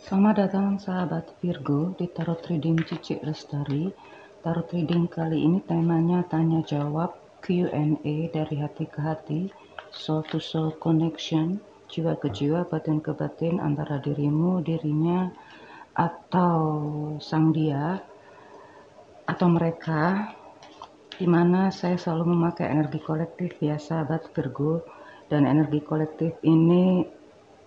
Selamat datang sahabat Virgo di Tarot Reading Cici Lestari. Tarot Reading kali ini temanya tanya jawab, Q&A dari hati ke hati, soul to soul connection, jiwa ke jiwa, batin ke batin antara dirimu, dirinya, atau sang dia, atau mereka, dimana saya selalu memakai energi kolektif ya sahabat Virgo, dan energi kolektif ini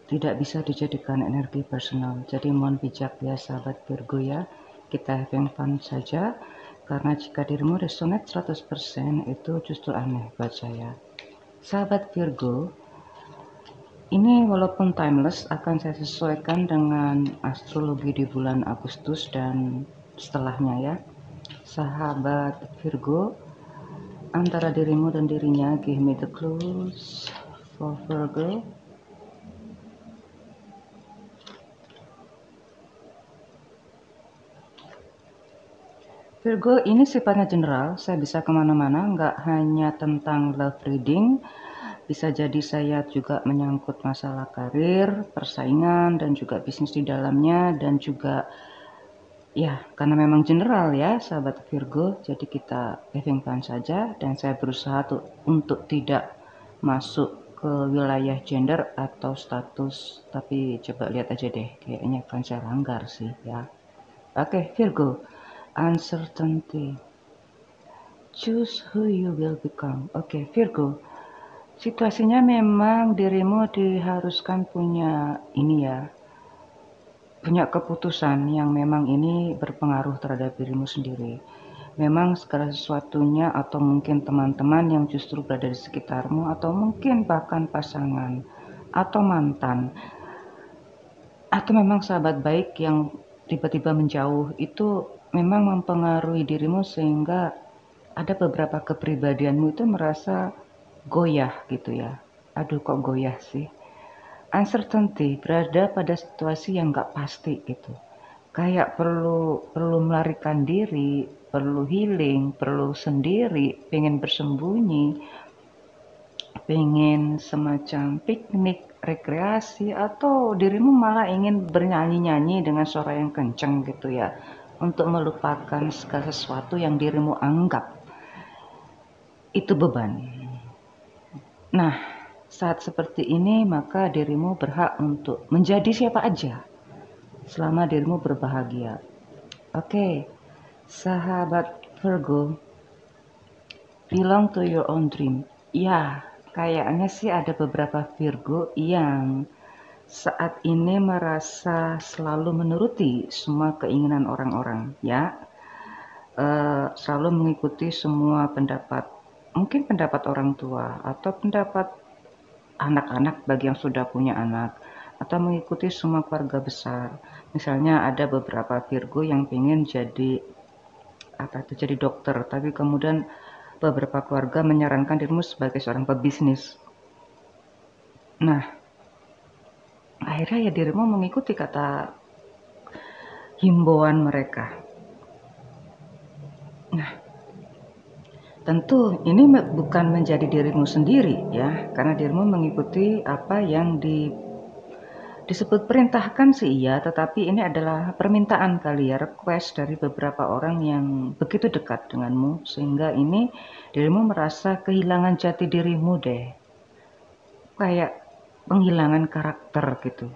tidak bisa dijadikan energi personal. Jadi mohon bijak ya sahabat Virgo ya. Kita having fun saja. Karena jika dirimu resonate 100% itu justru aneh buat saya. Sahabat Virgo, ini walaupun timeless akan saya sesuaikan dengan astrologi di bulan Agustus dan setelahnya ya. Sahabat Virgo, antara dirimu dan dirinya, give me the clues for Virgo. Virgo ini sifatnya general, saya bisa kemana-mana, nggak hanya tentang love reading, bisa jadi saya juga menyangkut masalah karir, persaingan, dan juga bisnis di dalamnya, dan juga ya karena memang general ya sahabat Virgo, jadi kita having fun saja, dan saya berusaha untuk tidak masuk ke wilayah gender atau status, tapi coba lihat aja deh, kayaknya akan saya langgar sih ya. Oke, Virgo, uncertainty. Choose who you will become. Oke, Virgo. Situasinya memang dirimu diharuskan punya ini ya, punya keputusan yang memang ini berpengaruh terhadap dirimu sendiri. Memang segala sesuatunya atau mungkin teman-teman yang justru berada di sekitarmu atau mungkin bahkan pasangan atau mantan atau memang sahabat baik yang tiba-tiba menjauh itu memang mempengaruhi dirimu sehingga ada beberapa kepribadianmu itu merasa goyah gitu ya. Aduh kok goyah sih. Uncertainty, berada pada situasi yang gak pasti gitu. Kayak perlu melarikan diri, perlu healing, perlu sendiri, pengen bersembunyi, pengen semacam piknik, rekreasi, atau dirimu malah ingin bernyanyi-nyanyi dengan suara yang kenceng gitu ya, untuk melupakan segala sesuatu yang dirimu anggap itu beban. Nah, saat seperti ini maka dirimu berhak untuk menjadi siapa aja selama dirimu berbahagia. Oke, sahabat Virgo, belong to your own dream. Ya, kayaknya sih ada beberapa Virgo yang saat ini merasa selalu menuruti semua keinginan orang-orang ya. Selalu mengikuti semua pendapat, mungkin pendapat orang tua atau pendapat anak-anak bagi yang sudah punya anak, atau mengikuti semua keluarga besar. Misalnya ada beberapa Virgo yang pengen jadi jadi dokter, tapi kemudian beberapa keluarga menyarankan dirimu sebagai seorang pebisnis. Nah, akhirnya ya dirimu mengikuti kata himbauan mereka. Nah, tentu ini bukan menjadi dirimu sendiri ya, karena dirimu mengikuti apa yang disebut perintahkan sih iya, tetapi ini adalah permintaan kali ya, request dari beberapa orang yang begitu dekat denganmu, sehingga ini dirimu merasa kehilangan jati dirimu deh, kayak penghilangan karakter gitu,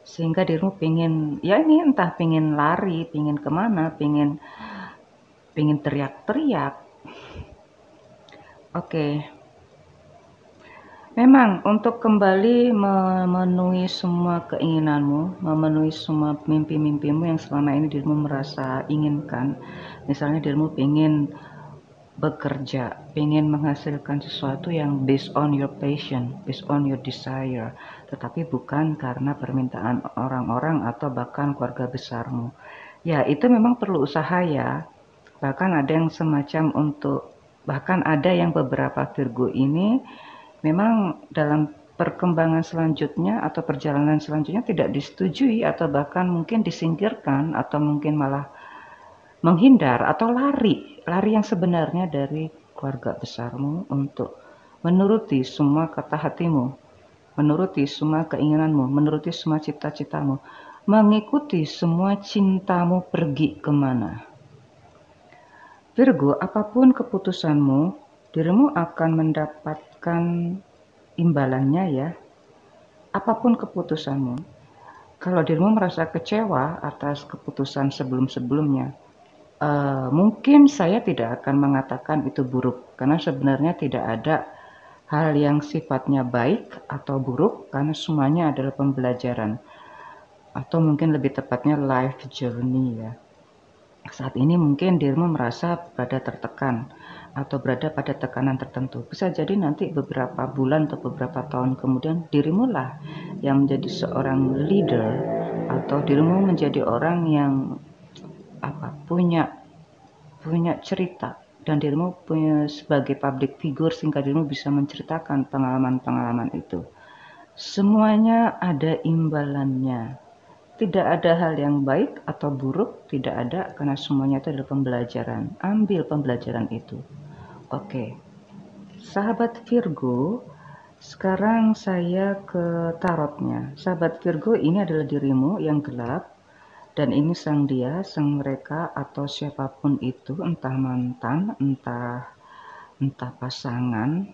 sehingga dirimu pengen, ya ini entah pengen lari, pengen kemana, pengen teriak-teriak. Oke. Memang untuk kembali memenuhi semua keinginanmu, memenuhi semua mimpi-mimpimu yang selama ini dirimu merasa inginkan. Misalnya dirimu pengen bekerja, pengen menghasilkan sesuatu yang based on your passion, based on your desire, tetapi bukan karena permintaan orang-orang atau bahkan keluarga besarmu. Ya, itu memang perlu usaha ya. Bahkan ada yang semacam bahkan ada yang beberapa Virgo ini memang dalam perkembangan selanjutnya atau perjalanan selanjutnya tidak disetujui atau bahkan mungkin disingkirkan atau mungkin malah menghindar atau lari yang sebenarnya dari keluarga besarmu untuk menuruti semua kata hatimu, menuruti semua keinginanmu, menuruti semua cita-citamu. mengikuti semua cintamu pergi kemana. Virgo, apapun keputusanmu, dirimu akan mendapatkan imbalannya ya. Apapun keputusanmu. Kalau dirimu merasa kecewa atas keputusan sebelum-sebelumnya, mungkin saya tidak akan mengatakan itu buruk, karena sebenarnya tidak ada hal yang sifatnya baik atau buruk, karena semuanya adalah pembelajaran. Atau mungkin lebih tepatnya life journey ya. Saat ini mungkin dirimu merasa berada tertekan atau berada pada tekanan tertentu. Bisa jadi nanti beberapa bulan atau beberapa tahun kemudian dirimu lah yang menjadi seorang leader atau dirimu menjadi orang yang punya cerita dan dirimu punya sebagai public figure sehingga dirimu bisa menceritakan pengalaman-pengalaman itu. Semuanya ada imbalannya. Tidak ada hal yang baik atau buruk, tidak ada, karena semuanya itu adalah pembelajaran. Ambil pembelajaran itu. Oke, sahabat Virgo, sekarang saya ke tarotnya. Sahabat Virgo, ini adalah dirimu yang gelap, dan ini sang dia, sang mereka, atau siapapun itu, entah mantan, entah pasangan,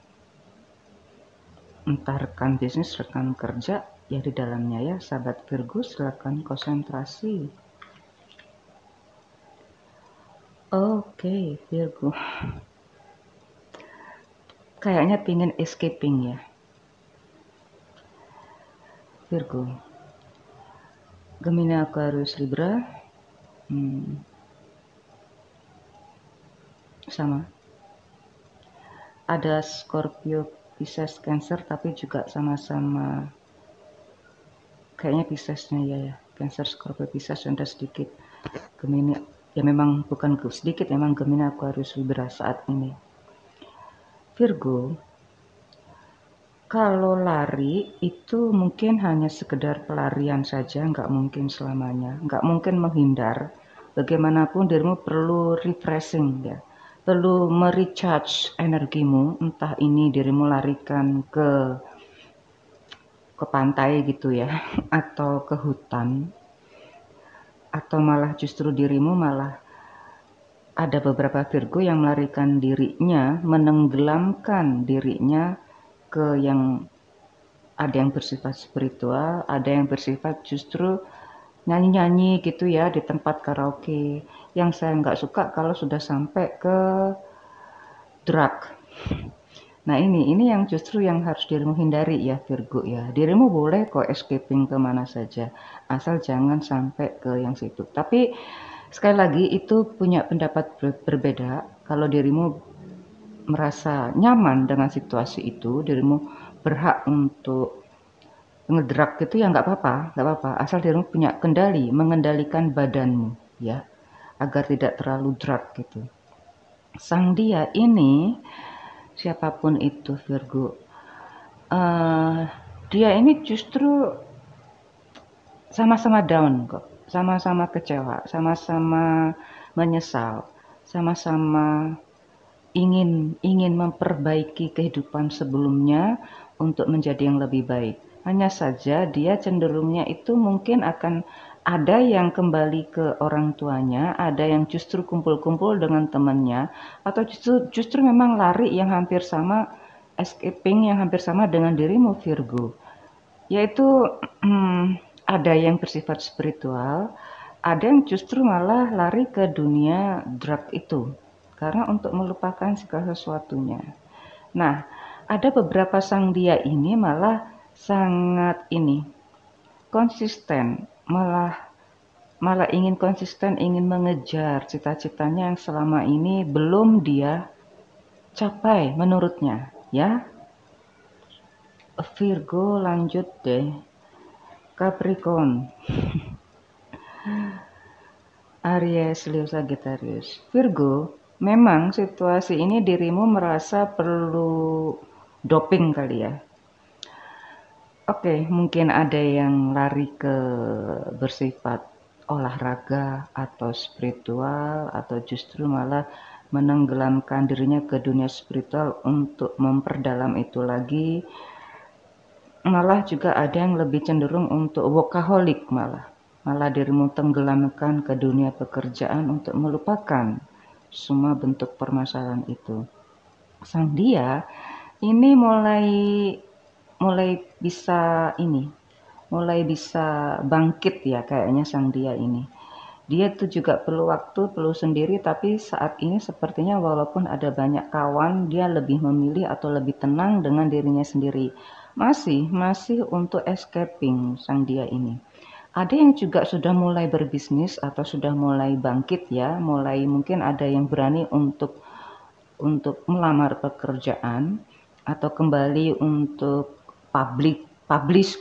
entah rekan bisnis, rekan kerja, ya di dalamnya ya, sahabat Virgo, silakan konsentrasi. Oke, Virgo. Kayaknya pingin escaping ya, Virgo. Gemini, Aquarius, Libra. Sama. Ada Scorpio, Pisces, Cancer, tapi juga sama-sama. Kayaknya Piscesnya ya. Cancer, Scorpio, Pisces, ada sedikit. Gemini, ya memang bukan sedikit, memang Gemini, Aquarius, Libra saat ini. Virgo, kalau lari itu mungkin hanya sekedar pelarian saja, nggak mungkin selamanya, nggak mungkin menghindar. Bagaimanapun dirimu perlu refreshing ya, perlu merecharge energimu, entah ini dirimu larikan ke pantai gitu ya, atau ke hutan, atau malah justru dirimu malah ada beberapa Virgo yang melarikan dirinya, menenggelamkan dirinya ke yang ada yang bersifat spiritual, ada yang bersifat justru nyanyi-nyanyi gitu ya di tempat karaoke. Yang saya nggak suka kalau sudah sampai ke drug. Nah ini yang justru yang harus dirimu hindari ya Virgo ya. Dirimu boleh kok escaping kemana saja, asal jangan sampai ke yang situ. Tapi sekali lagi itu punya pendapat berbeda. Kalau dirimu merasa nyaman dengan situasi itu, dirimu berhak untuk ngedrug gitu ya nggak apa-apa, asal dirimu punya kendali, mengendalikan badanmu ya, agar tidak terlalu drug gitu. Sang dia ini, siapapun itu Virgo, dia ini justru sama-sama down kok, sama-sama kecewa, sama-sama menyesal, sama-sama ingin memperbaiki kehidupan sebelumnya untuk menjadi yang lebih baik. Hanya saja dia cenderungnya itu mungkin akan ada yang kembali ke orang tuanya, ada yang justru kumpul-kumpul dengan temannya, atau justru memang lari yang hampir sama, escaping yang hampir sama dengan dirimu Virgo. Yaitu ada yang bersifat spiritual, ada yang justru malah lari ke dunia drug itu karena untuk melupakan segala sesuatunya. Nah, ada beberapa sang dia ini malah sangat konsisten, malah ingin konsisten, ingin mengejar cita-citanya yang selama ini belum dia capai menurutnya, ya. Virgo lanjut deh. Capricorn. Aries, Leo, Sagittarius. Virgo, memang situasi ini dirimu merasa perlu doping kali ya. Oke, mungkin ada yang lari ke bersifat olahraga atau spiritual, atau justru malah menenggelamkan dirinya ke dunia spiritual untuk memperdalam itu lagi. Malah juga ada yang lebih cenderung untuk workaholic malah. malah dirimu tenggelamkan ke dunia pekerjaan untuk melupakan semua bentuk permasalahan itu. Sang dia ini mulai bisa bangkit ya kayaknya sang dia ini. Dia tuh juga perlu waktu, perlu sendiri, tapi saat ini sepertinya walaupun ada banyak kawan, dia lebih memilih atau lebih tenang dengan dirinya sendiri. Masih untuk escaping sang dia ini. Ada yang juga sudah mulai berbisnis atau sudah mulai bangkit ya, mulai mungkin ada yang berani untuk melamar pekerjaan atau kembali untuk publish,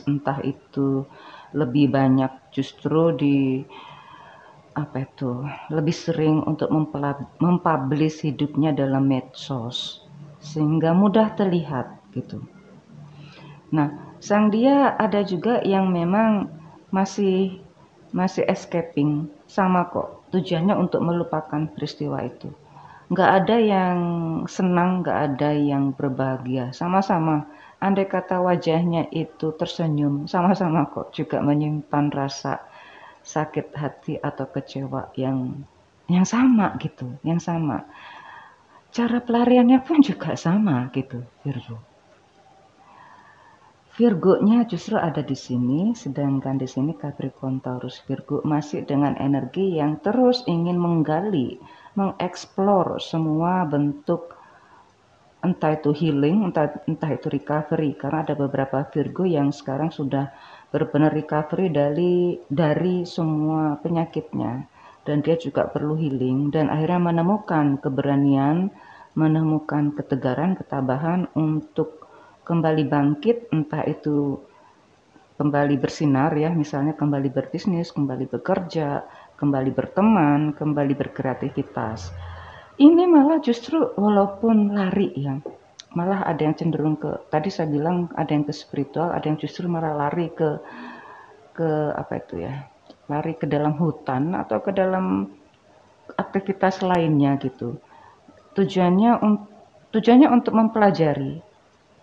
entah itu lebih banyak justru lebih sering untuk mempublish hidupnya dalam medsos sehingga mudah terlihat gitu. Nah, sang dia ada juga yang memang masih escaping, sama kok, tujuannya untuk melupakan peristiwa itu. Nggak ada yang senang, nggak ada yang berbahagia, sama-sama. Andai kata wajahnya itu tersenyum, sama-sama kok juga menyimpan rasa sakit hati atau kecewa yang sama gitu, yang sama. Cara pelariannya pun juga sama gitu, Virgo. Virgo-nya justru ada di sini, sedangkan di sini Capricorn Taurus Virgo masih dengan energi yang terus ingin menggali, mengeksplor semua bentuk entah itu healing, entah itu recovery, karena ada beberapa Virgo yang sekarang sudah benar-benar recovery dari semua penyakitnya, dan dia juga perlu healing dan akhirnya menemukan keberanian, menemukan ketegaran, ketabahan untuk kembali bangkit, entah itu kembali bersinar ya, misalnya kembali berbisnis, kembali bekerja, kembali berteman, kembali berkreativitas. Ini malah justru walaupun lari ya, malah ada yang cenderung tadi saya bilang ada yang ke spiritual, ada yang justru malah lari ke apa itu ya, lari ke dalam hutan atau ke dalam aktivitas lainnya gitu. Tujuannya tujuannya untuk mempelajari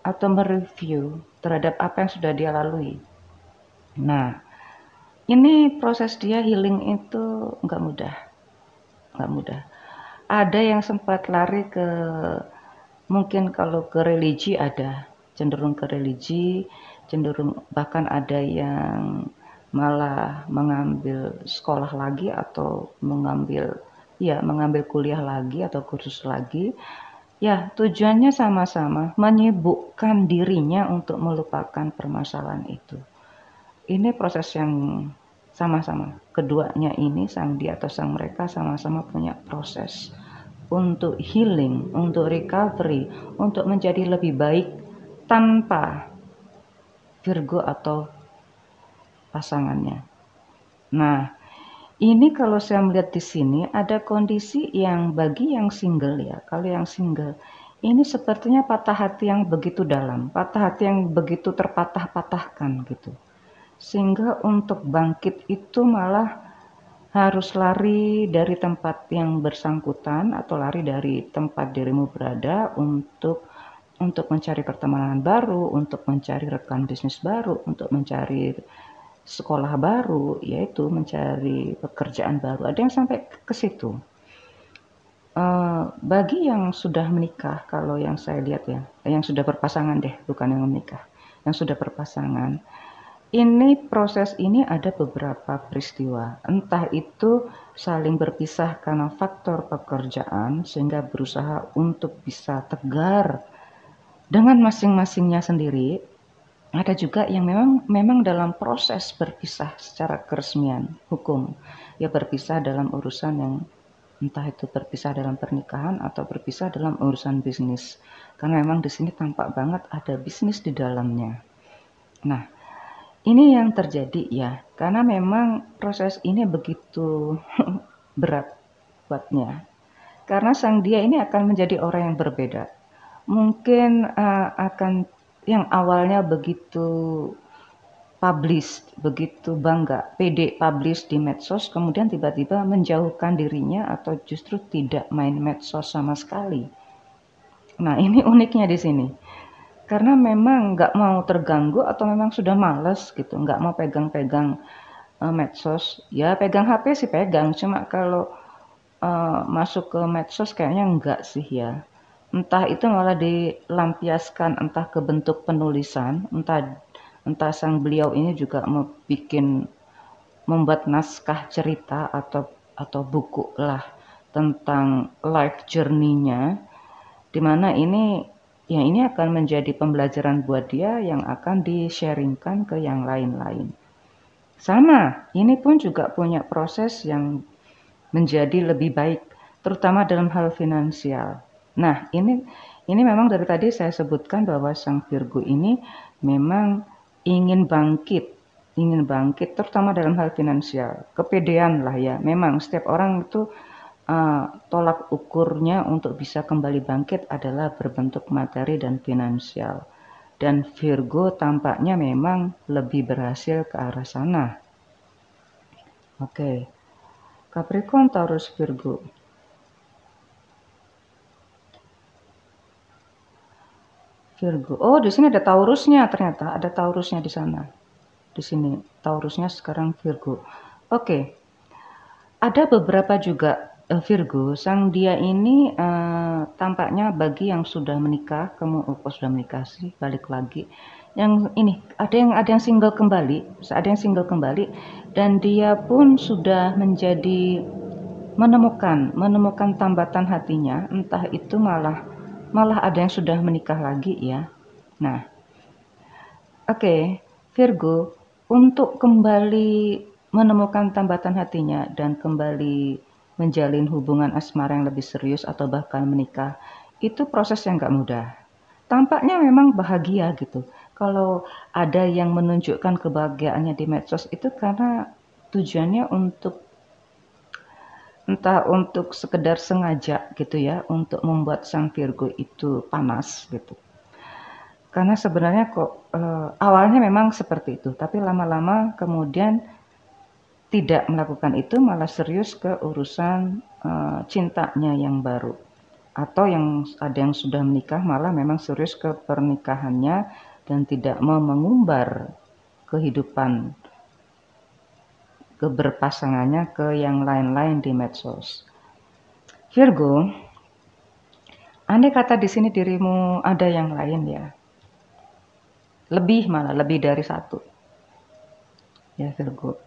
atau mereview terhadap apa yang sudah dia lalui. Nah, ini proses dia healing itu nggak mudah, nggak mudah. Ada yang sempat lari mungkin kalau ke religi ada, cenderung ke religi, cenderung bahkan ada yang malah mengambil sekolah lagi atau mengambil kuliah lagi atau kursus lagi. Ya, tujuannya sama-sama menyibukkan dirinya untuk melupakan permasalahan itu. Ini proses yang sama-sama. Keduanya ini, sang dia atau sang mereka sama-sama punya proses untuk healing, untuk recovery, untuk menjadi lebih baik tanpa Virgo atau pasangannya. Nah, ini kalau saya melihat di sini ada kondisi yang bagi yang single ya. Kalau yang single ini sepertinya patah hati yang begitu dalam, patah hati yang begitu terpatah-patahkan gitu. Sehingga untuk bangkit itu malah harus lari dari tempat yang bersangkutan atau lari dari tempat dirimu berada untuk mencari pertemanan baru, untuk mencari rekan bisnis baru, untuk mencari sekolah baru, yaitu mencari pekerjaan baru. Ada yang sampai ke situ. Bagi yang sudah menikah, kalau yang saya lihat ya, yang sudah berpasangan deh, bukan yang menikah, yang sudah berpasangan, ini proses ini ada beberapa peristiwa, entah itu saling berpisah karena faktor pekerjaan sehingga berusaha untuk bisa tegar dengan masing-masingnya sendiri. Ada juga yang memang dalam proses berpisah secara keresmian hukum, ya berpisah dalam urusan yang entah itu berpisah dalam pernikahan atau berpisah dalam urusan bisnis, karena memang di sini tampak banget ada bisnis di dalamnya. Nah, ini yang terjadi ya, karena memang proses ini begitu berat buatnya. Karena sang dia ini akan menjadi orang yang berbeda. Mungkin akan yang awalnya begitu publish, begitu bangga, pede publish di medsos, kemudian tiba-tiba menjauhkan dirinya atau justru tidak main medsos sama sekali. Nah, ini uniknya di sini. karena memang nggak mau terganggu atau memang sudah males gitu, nggak mau pegang-pegang medsos. Ya pegang HP sih pegang, cuma kalau masuk ke medsos kayaknya enggak sih ya. Entah itu malah dilampiaskan entah ke bentuk penulisan, entah entah sang beliau ini juga mau membuat naskah cerita atau buku lah tentang life journey-nya, di mana ini ya ini akan menjadi pembelajaran buat dia yang akan di-sharingkan ke yang lain-lain. Sama, ini pun juga punya proses yang menjadi lebih baik, terutama dalam hal finansial. Nah, ini memang dari tadi saya sebutkan bahwa sang Virgo ini memang ingin bangkit, terutama dalam hal finansial. Kepedean lah ya. Memang setiap orang itu tolak ukurnya untuk bisa kembali bangkit adalah berbentuk materi dan finansial. Dan Virgo tampaknya memang lebih berhasil ke arah sana. Oke. Capricorn, Taurus, Virgo. Virgo. Oh, di sini ada Taurusnya ternyata. Ada Taurusnya di sana. Di sini Taurusnya sekarang Virgo. Oke. Ada beberapa juga Virgo. Sang dia ini tampaknya bagi yang sudah menikah, kamu sudah menikah sih, balik lagi. Yang ini ada yang single kembali, dan dia pun sudah menjadi menemukan tambatan hatinya, entah itu malah ada yang sudah menikah lagi ya. Nah, oke, Virgo, untuk kembali menemukan tambatan hatinya dan kembali menjalin hubungan asmara yang lebih serius atau bahkan menikah, itu proses yang gak mudah. Tampaknya memang bahagia gitu. Kalau ada yang menunjukkan kebahagiaannya di medsos itu karena tujuannya entah untuk sekedar sengaja gitu ya, untuk membuat sang Virgo itu panas gitu. Karena sebenarnya kok awalnya memang seperti itu, tapi lama-lama kemudian tidak melakukan itu, malah serius ke urusan cintanya yang baru. Atau yang ada yang sudah menikah malah memang serius ke pernikahannya dan tidak mau mengumbar kehidupan keberpasangannya ke yang lain-lain di medsos. Virgo, andai kata di sini dirimu ada yang lain ya, lebih dari satu ya Virgo.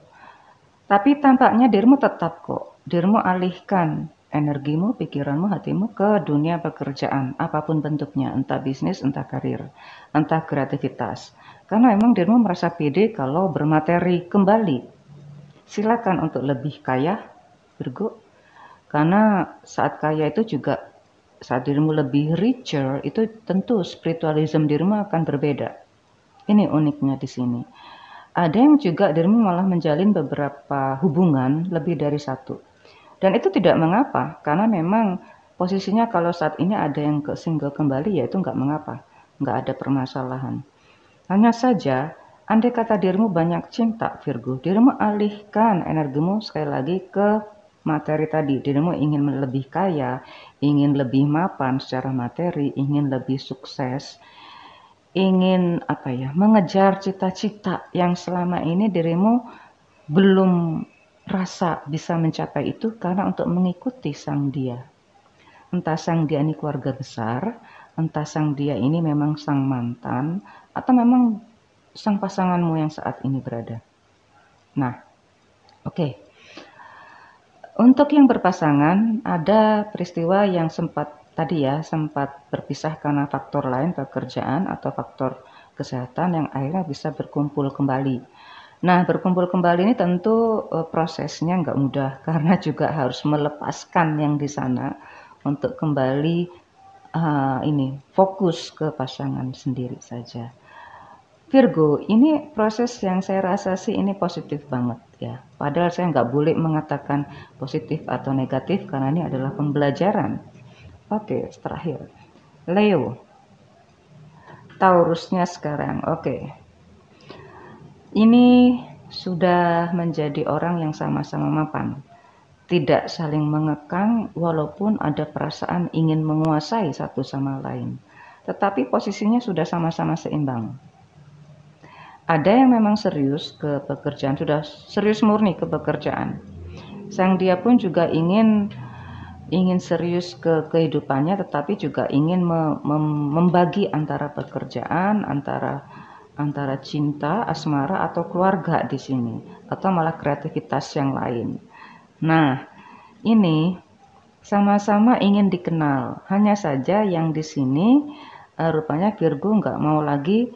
Tapi tampaknya dirimu tetap kok, dirimu alihkan energimu, pikiranmu, hatimu ke dunia pekerjaan, apapun bentuknya, entah bisnis, entah karir, entah kreativitas. Karena memang dirimu merasa pede kalau bermateri kembali. Silakan untuk lebih kaya, Virgo. Karena saat kaya itu juga, saat dirimu lebih richer, itu tentu spiritualism dirimu akan berbeda. Ini uniknya di sini. Ada yang juga dirimu malah menjalin beberapa hubungan lebih dari satu. Dan itu tidak mengapa, karena memang posisinya kalau saat ini ada yang ke single kembali, ya itu nggak mengapa. Nggak ada permasalahan. Hanya saja, andai kata dirimu banyak cinta, Virgo, dirimu alihkan energimu sekali lagi ke materi tadi. Dirimu ingin lebih kaya, ingin lebih mapan secara materi, ingin lebih sukses, ingin mengejar cita-cita yang selama ini dirimu belum rasa bisa mencapai itu karena untuk mengikuti sang dia. Entah sang dia ini keluarga besar, entah sang dia ini memang sang mantan, atau memang sang pasanganmu yang saat ini berada. Nah, oke. Untuk yang berpasangan, ada peristiwa yang sempat berpisah karena faktor lain, pekerjaan atau faktor kesehatan yang akhirnya bisa berkumpul kembali. Nah, berkumpul kembali ini tentu prosesnya nggak mudah karena juga harus melepaskan yang di sana untuk kembali fokus ke pasangan sendiri saja. Virgo, ini proses yang saya rasa sih ini positif banget ya. Padahal saya nggak boleh mengatakan positif atau negatif karena ini adalah pembelajaran. Oke, terakhir. Leo. Taurusnya sekarang. Oke. Ini sudah menjadi orang yang sama-sama mapan. Tidak saling mengekang walaupun ada perasaan ingin menguasai satu sama lain. tetapi posisinya sudah sama-sama seimbang. Ada yang memang serius ke pekerjaan, sudah serius murni ke pekerjaan. Sang dia pun juga ingin serius ke kehidupannya, tetapi juga ingin membagi antara pekerjaan, antara cinta, asmara, atau keluarga di sini, atau malah kreativitas yang lain. Nah, ini sama-sama ingin dikenal. Hanya saja yang di sini rupanya Virgo nggak mau lagi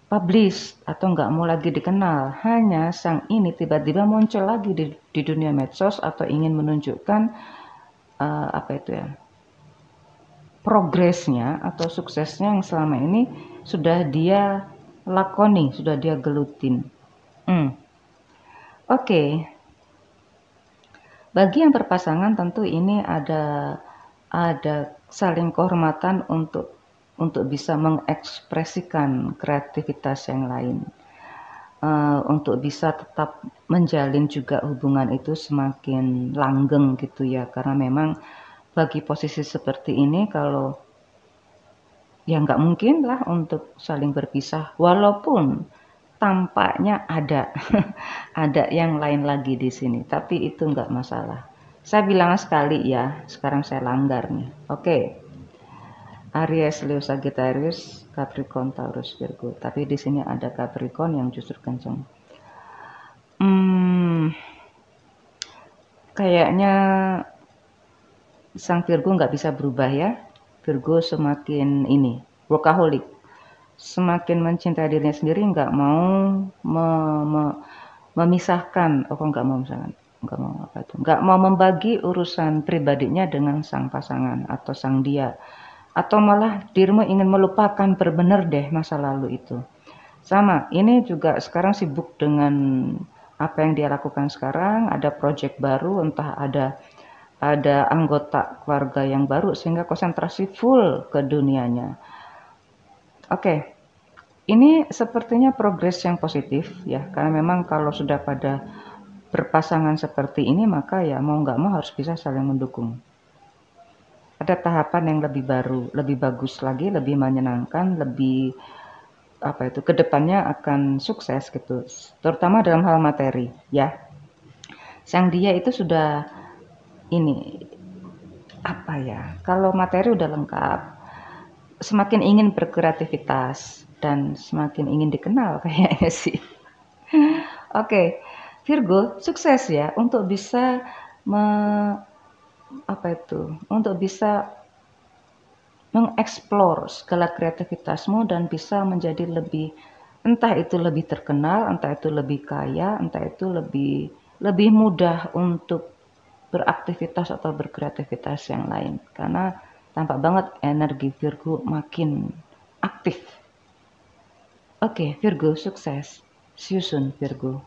publish atau nggak mau lagi dikenal. Hanya sang ini tiba-tiba muncul lagi di dunia medsos atau ingin menunjukkan apa itu ya, progresnya atau suksesnya yang selama ini sudah dia lakoni, sudah dia gelutin. Oke. Bagi yang berpasangan tentu ini ada saling kehormatan untuk bisa mengekspresikan kreativitas yang lain. Untuk bisa tetap menjalin juga hubungan itu semakin langgeng gitu ya, karena memang bagi posisi seperti ini kalau ya nggak mungkin lah untuk saling berpisah, walaupun tampaknya ada ada yang lain lagi di sini, tapi itu nggak masalah. Saya bilang sekali ya, sekarang saya langgar nih. Oke. Aries, Leo, Sagittarius, Capricorn, Taurus, Virgo. Tapi di sini ada Capricorn yang justru kenceng. Kayaknya sang Virgo nggak bisa berubah ya. Virgo semakin ini, workaholic. Semakin mencintai dirinya sendiri, nggak mau memisahkan, nggak mau membagi urusan pribadinya dengan sang pasangan atau sang dia, atau malah dirimu ingin melupakan benar deh masa lalu itu. Sama, ini juga sekarang sibuk dengan apa yang dia lakukan sekarang, ada project baru, entah ada anggota keluarga yang baru, sehingga konsentrasi full ke dunianya. Oke. Ini sepertinya progres yang positif ya, karena memang kalau sudah pada berpasangan seperti ini, maka ya mau nggak mau harus bisa saling mendukung. Ada tahapan yang lebih baru, lebih bagus lagi, lebih menyenangkan, lebih apa itu, kedepannya akan sukses gitu, terutama dalam hal materi ya. Sang dia itu sudah ini apa ya, kalau materi udah lengkap, semakin ingin berkreativitas dan semakin ingin dikenal kayaknya sih. Oke, Virgo sukses ya untuk bisa untuk bisa mengeksplor segala kreativitasmu dan bisa menjadi lebih, entah itu lebih terkenal, entah itu lebih kaya, entah itu lebih mudah untuk beraktivitas atau berkreativitas yang lain, karena tampak banget energi Virgo makin aktif. Oke, Virgo sukses. See you soon, Virgo.